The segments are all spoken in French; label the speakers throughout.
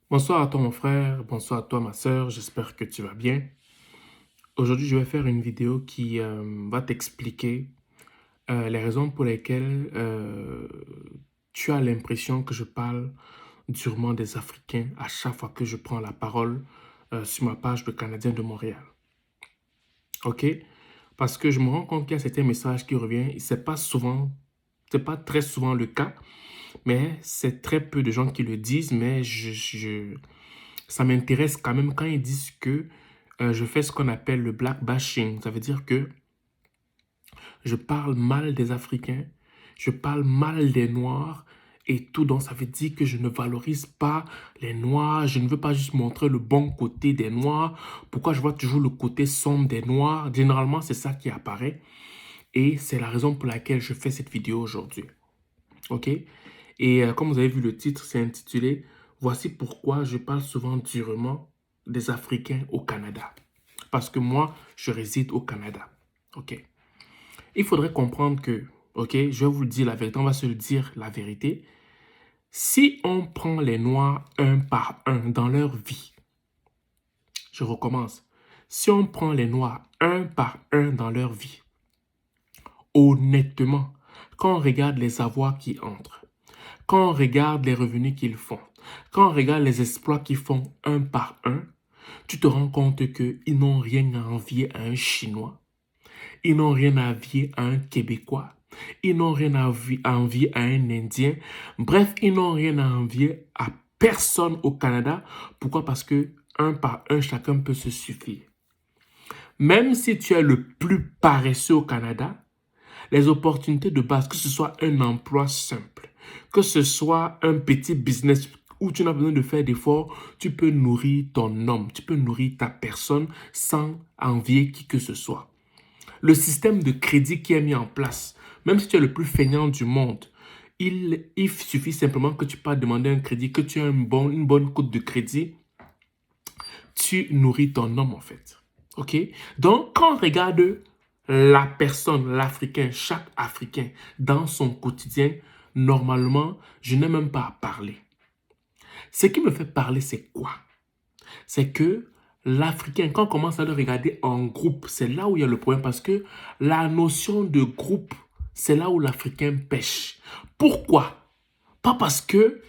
Speaker 1: Bonsoir à toi mon frère, bonsoir à toi ma sœur, j'espère que tu vas bien. Aujourd'hui, je vais faire une vidéo qui va t'expliquer les raisons pour lesquelles tu as l'impression que je parle durement des Africains à chaque fois que je prends la parole sur ma page de Canadien de Montréal. Ok? Parce que je me rends compte qu'il y a certains messages qui reviennent, et c'est pas très souvent le cas, mais c'est très peu de gens qui le disent, mais ça m'intéresse quand même quand ils disent que je fais ce qu'on appelle le black bashing. Ça veut dire que je parle mal des Africains, je parle mal des Noirs et tout. Donc, ça veut dire que je ne valorise pas les Noirs. Je ne veux pas juste montrer le bon côté des Noirs. Pourquoi je vois toujours le côté sombre des Noirs? Généralement, c'est ça qui apparaît. Et c'est la raison pour laquelle je fais cette vidéo aujourd'hui. OK? Et comme vous avez vu le titre, c'est intitulé « Voici pourquoi je parle souvent durement des Africains au Canada. » Parce que moi, je réside au Canada. OK? Il faudrait comprendre que, OK, je vais vous le dire la vérité, on va se le dire la vérité. Si on prend les Noirs un par un dans leur vie, je recommence. Si on prend les Noirs un par un dans leur vie, honnêtement, quand on regarde les avoirs qui entrent, quand on regarde les revenus qu'ils font, quand on regarde les exploits qu'ils font un par un, tu te rends compte qu'ils n'ont rien à envier à un Chinois, ils n'ont rien à envier à un Québécois, ils n'ont rien à envier à un Indien. Bref, ils n'ont rien à envier à personne au Canada. Pourquoi? Parce que un par un, chacun peut se suffire. Même si tu es le plus paresseux au Canada, les opportunités de base, que ce soit un emploi simple, que ce soit un petit business où tu n'as besoin de faire d'efforts, tu peux nourrir ton homme, tu peux nourrir ta personne sans envier qui que ce soit. Le système de crédit qui est mis en place, même si tu es le plus feignant du monde, il suffit simplement que tu passes demander un crédit, que tu aies une bonne cote de crédit, tu nourris ton homme en fait. OK? Donc, quand on regarde la personne, l'Africain, chaque Africain, dans son quotidien, normalement, je n'ai même pas à parler. Ce qui me fait parler, c'est quoi? C'est que l'Africain, quand on commence à le regarder en groupe, c'est là où il y a le problème parce que la notion de groupe, c'est là où l'Africain pêche. Pourquoi? Pas parce que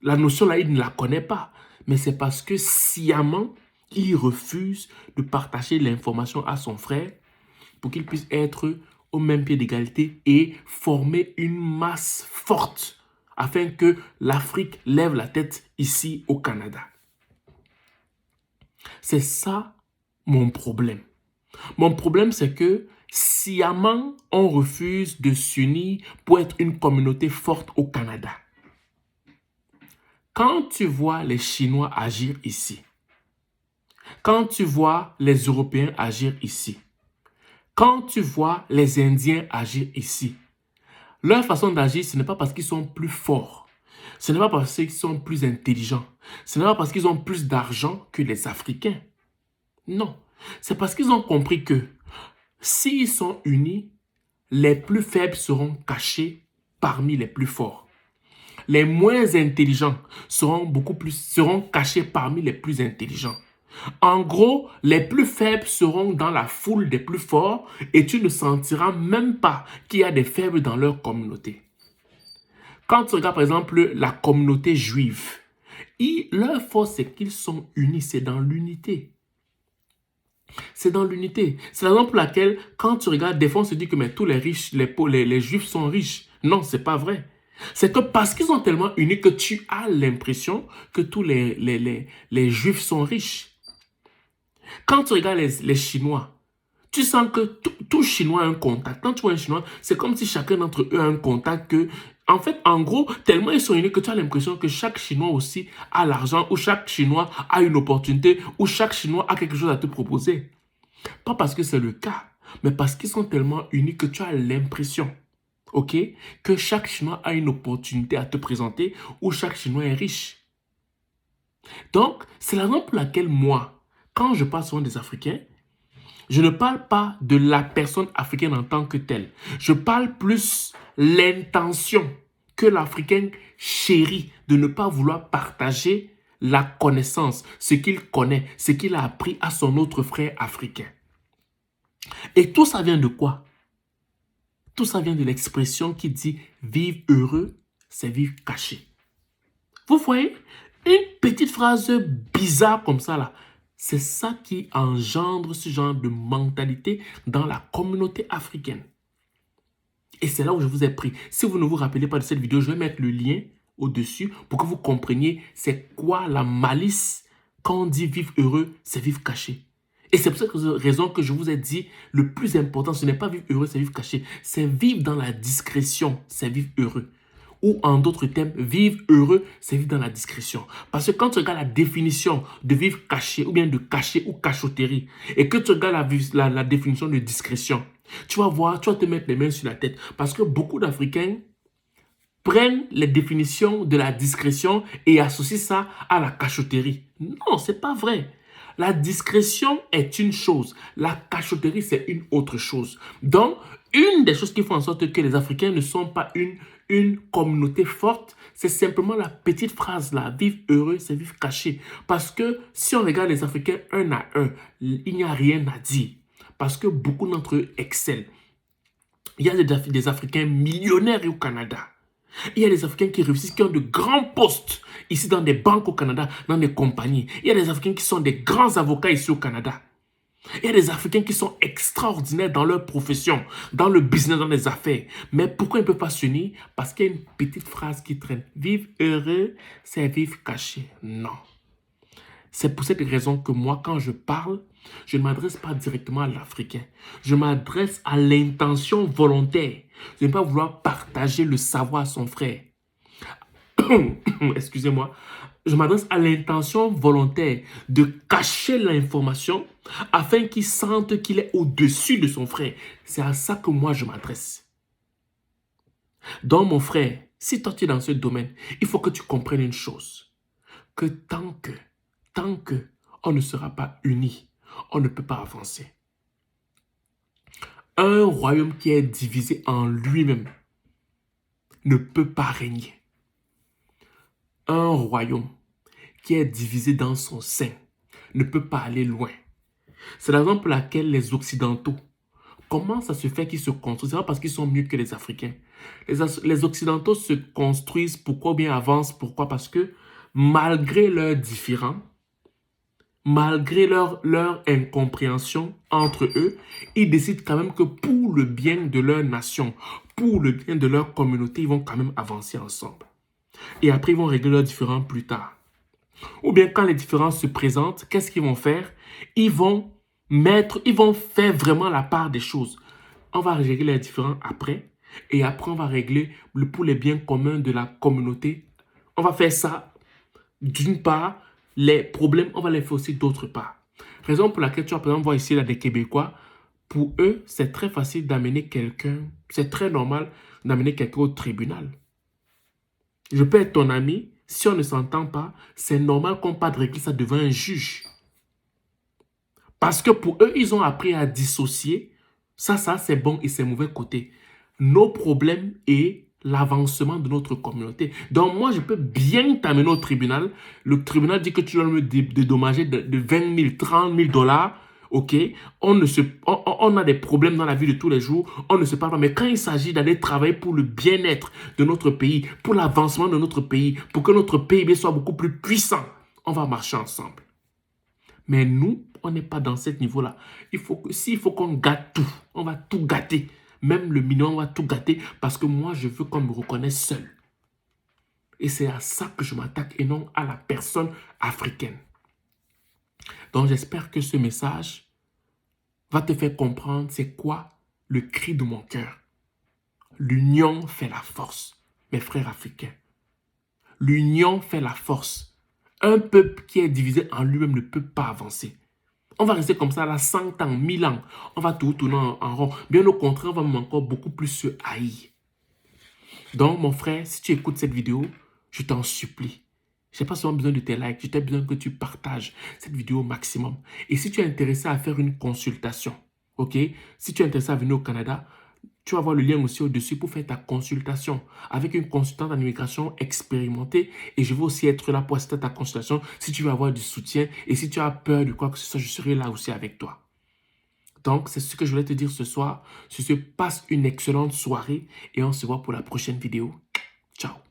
Speaker 1: la notion là, il ne la connaît pas, mais c'est parce que sciemment, il refuse de partager l'information à son frère pour qu'il puisse être au même pied d'égalité et former une masse forte afin que l'Afrique lève la tête ici au Canada. C'est ça mon problème. Mon problème, c'est que sciemment, on refuse de s'unir pour être une communauté forte au Canada. Quand tu vois les Chinois agir ici, quand tu vois les Européens agir ici, quand tu vois les Indiens agir ici, leur façon d'agir, ce n'est pas parce qu'ils sont plus forts, ce n'est pas parce qu'ils sont plus intelligents, ce n'est pas parce qu'ils ont plus d'argent que les Africains. Non, c'est parce qu'ils ont compris que s'ils sont unis, les plus faibles seront cachés parmi les plus forts. Les moins intelligents seront cachés parmi les plus intelligents. En gros, les plus faibles seront dans la foule des plus forts et tu ne sentiras même pas qu'il y a des faibles dans leur communauté. Quand tu regardes par exemple la communauté juive, leur force c'est qu'ils sont unis, c'est dans l'unité. C'est dans l'unité. C'est la raison pour laquelle, quand tu regardes, des fois, on se dit que mais tous les riches, les juifs sont riches. Non, c'est pas vrai. C'est que parce qu'ils sont tellement unis que tu as l'impression que tous les juifs sont riches. Quand tu regardes les Chinois, tu sens que tout Chinois a un contact. Quand tu vois un Chinois, c'est comme si chacun d'entre eux a un contact que, en fait, en gros, tellement ils sont unis que tu as l'impression que chaque Chinois aussi a l'argent, ou chaque Chinois a une opportunité, ou chaque Chinois a quelque chose à te proposer. Pas parce que c'est le cas, mais parce qu'ils sont tellement unis que tu as l'impression, ok, que chaque Chinois a une opportunité à te présenter ou chaque Chinois est riche. Donc, c'est la raison pour laquelle moi, quand je parle souvent des Africains, je ne parle pas de la personne africaine en tant que telle. Je parle plus l'intention que l'Africain chérit de ne pas vouloir partager la connaissance, ce qu'il connaît, ce qu'il a appris à son autre frère africain. Et tout ça vient de quoi? Tout ça vient de l'expression qui dit « vivre heureux, c'est vivre caché ». Vous voyez? Une petite phrase bizarre comme ça là. C'est ça qui engendre ce genre de mentalité dans la communauté africaine. Et c'est là où je vous ai pris. Si vous ne vous rappelez pas de cette vidéo, je vais mettre le lien au-dessus pour que vous compreniez c'est quoi la malice quand on dit vivre heureux, c'est vivre caché. Et c'est pour cette raison que je vous ai dit, le plus important, ce n'est pas vivre heureux, c'est vivre caché. C'est vivre dans la discrétion, c'est vivre heureux. Ou en d'autres termes, vivre heureux, c'est vivre dans la discrétion. Parce que quand tu regardes la définition de vivre caché, ou bien de caché ou cachotterie, et que tu regardes la définition de discrétion, tu vas voir, tu vas te mettre les mains sur la tête. Parce que beaucoup d'Africains prennent les définitions de la discrétion et associent ça à la cachotterie. Non, c'est pas vrai. La discrétion est une chose. La cachotterie, c'est une autre chose. Donc, une des choses qui font en sorte que les Africains ne sont pas une communauté forte, c'est simplement la petite phrase là. Vivre heureux, c'est vivre caché. Parce que si on regarde les Africains un à un, il n'y a rien à dire. Parce que beaucoup d'entre eux excellent. Il y a des Africains millionnaires au Canada. Il y a des Africains qui réussissent, qui ont de grands postes ici dans des banques au Canada, dans des compagnies. Il y a des Africains qui sont des grands avocats ici au Canada. Il y a des Africains qui sont extraordinaires dans leur profession, dans le business, dans les affaires. Mais pourquoi ils ne peuvent pas s'unir? Parce qu'il y a une petite phrase qui traîne. Vivre heureux, c'est vivre caché. Non. C'est pour cette raison que moi, quand je parle, je ne m'adresse pas directement à l'Africain. Je m'adresse à l'intention volontaire. Je ne vais pas vouloir partager le savoir à son frère. Excusez-moi. Je m'adresse à l'intention volontaire de cacher l'information afin qu'il sente qu'il est au-dessus de son frère. C'est à ça que moi je m'adresse. Donc mon frère, si toi tu es dans ce domaine, il faut que tu comprennes une chose. Que tant que on ne sera pas unis, on ne peut pas avancer. Un royaume qui est divisé en lui-même ne peut pas régner. Un royaume qui est divisé dans son sein ne peut pas aller loin. C'est la raison pour laquelle les Occidentaux, comment ça se fait qu'ils se construisent? C'est pas parce qu'ils sont mieux que les Africains. Les Occidentaux se construisent, pourquoi bien avancent? Pourquoi? Parce que malgré leurs différends, malgré leur incompréhension entre eux, ils décident quand même que pour le bien de leur nation, pour le bien de leur communauté, ils vont quand même avancer ensemble. Et après, ils vont régler leurs différends plus tard. Ou bien quand les différences se présentent, qu'est-ce qu'ils vont faire? Ils vont faire vraiment la part des choses. On va régler les différends après. Et après, on va régler pour les biens communs de la communauté. On va faire ça d'une part. Les problèmes, on va les faire aussi d'autre part. Raison pour laquelle tu vas par exemple voir ici là, des Québécois. Pour eux, c'est très facile d'amener quelqu'un. C'est très normal d'amener quelqu'un au tribunal. Je peux être ton ami. Si on ne s'entend pas, c'est normal qu'on parte régler ça devant un juge. Parce que pour eux, ils ont appris à dissocier. Ça c'est bon et c'est mauvais côté. Nos problèmes et l'avancement de notre communauté. Donc moi, je peux bien t'amener au tribunal. Le tribunal dit que tu dois me dédommager de 20 000, 30 000 dollars. Ok, on a des problèmes dans la vie de tous les jours, on ne se parle pas. Mais quand il s'agit d'aller travailler pour le bien-être de notre pays, pour l'avancement de notre pays, pour que notre PIB soit beaucoup plus puissant, on va marcher ensemble. Mais nous, on n'est pas dans ce niveau-là. S'il faut qu'on gâte tout, on va tout gâter. Même le minimum, on va tout gâter parce que moi, je veux qu'on me reconnaisse seul. Et c'est à ça que je m'attaque et non à la personne africaine. Donc, j'espère que ce message va te faire comprendre c'est quoi le cri de mon cœur. L'union fait la force, mes frères africains. L'union fait la force. Un peuple qui est divisé en lui-même ne peut pas avancer. On va rester comme ça là 100 ans, 1000 ans. On va tout tourner en rond. Bien au contraire, on va même encore beaucoup plus se haïr. Donc, mon frère, si tu écoutes cette vidéo, je t'en supplie. Je n'ai pas seulement besoin de tes likes, j'ai besoin que tu partages cette vidéo au maximum. Et si tu es intéressé à faire une consultation, ok? Si tu es intéressé à venir au Canada, Tu vas voir le lien aussi au-dessus pour faire ta consultation avec une consultante en immigration expérimentée. Et je vais aussi être là pour assister à ta consultation si tu veux avoir du soutien. Et si tu as peur de quoi que ce soit, je serai là aussi avec toi. Donc, c'est ce que je voulais te dire ce soir. Sur ce, passe une excellente soirée et on se voit pour la prochaine vidéo. Ciao.